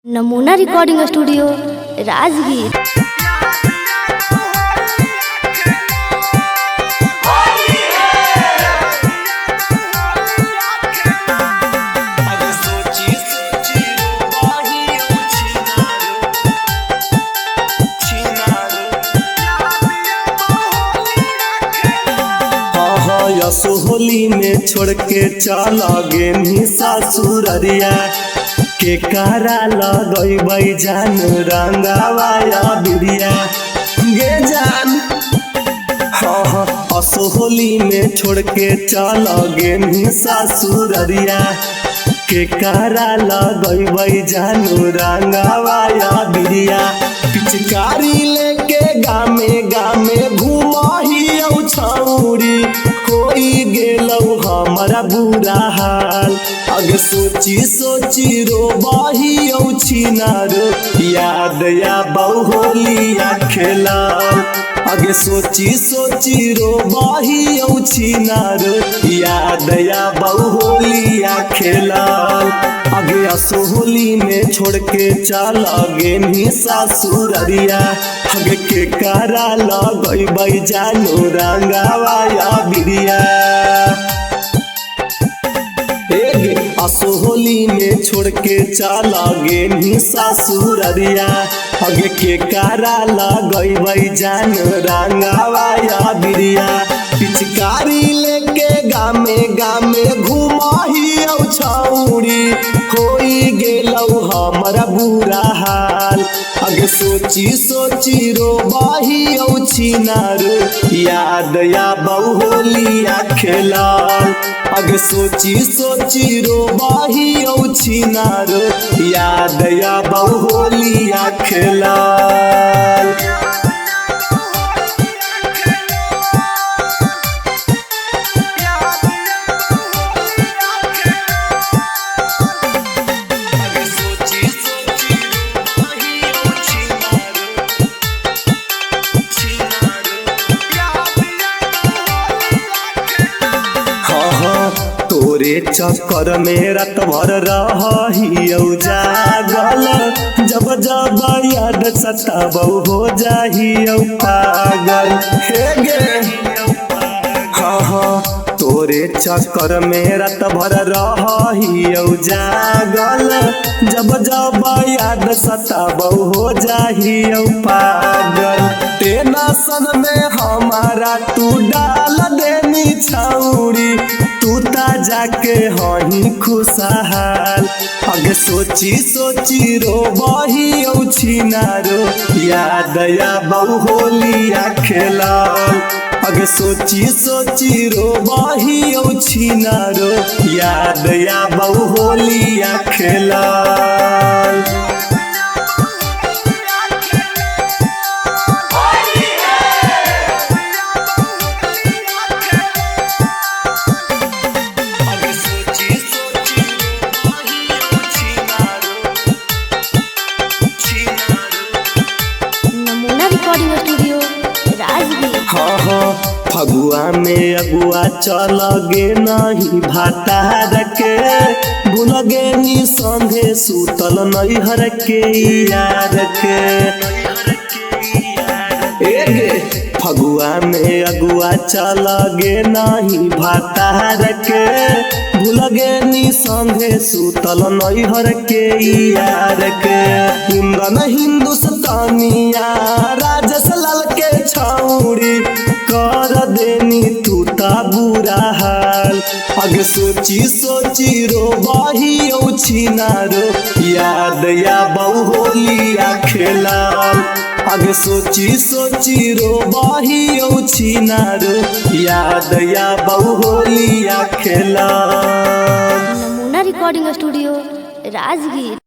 नमूना recording studio Rajgir. Holi में छोड़ के चला गे ससुररिया के कारा लगई जान रंगावाया बिरिया गे जान। असो होली में छोड़ के चला गे ससुररिया के कारा लगई जान रंगावाया बिरिया। पिचकारी लेके गामे गामे घुमही छौरी कोई गेलौ हमारा बुरा हाल। अगे सोची सोची रो बही छिनार याद या बहुलिया खेलाल। अगे सोची सोची रो बही छिनार याद या बहुलिया खेलाल। अगे असोहली में छोड़ के चल गे ससुररिया अगे के कारा लगई जानो रंगावाया बिरिया। असोहली में छोड़ के चल गे ससुररिया अगे के कारा लगई जानो रंगावाया बिरिया। पिचकारी लेके गामे गामे घुमही छौरी होई गेलौ हमारा बुरा हाल। अगे सोची सोची रो बही छिनार याद या बहुलिया खेलाल। अगे सोची सोची रो बही छिनार याद या बहुलिया खेलाल। तोरे चक्कर में रात भर रही जागल जब जब याद सताबौ हो जाही पागल। हे गे तोरे चक्कर में रात भर रही जागल जब जब याद सताबौ हो जाही पागल। टेंशन में हमारा तू डाल देनी छौरी तू ता जाके हही खुशहाल। अगे सोची सोची रो बही छिनारो याद या बहुलिया खेलाल। अगे सोची सोची रो बही छिनारो याद या बहुलिया खेलाल। Recording studio Rajgir. फगुआ में अगुआ चल गे नहीं भातार के भूल गे नी संगे सुतल नैहर के यार के। फगुआ में अगुआ चल गे नहीं भातार के भूल गे नी संगे सुतल नैहर के यार के। हिंदन हिंदुस्तानिया राजस लाल के छौरी कर देनी तू ता बुरा हाल। अगे सोची सोची रो बही छिनारो याद या बहुलिया खेलाल। अगे सोची सोची रो बही छिनारो याद या बहुलिया खेलाल। नमूना रिकॉर्डिंग स्टूडियो राजगीर।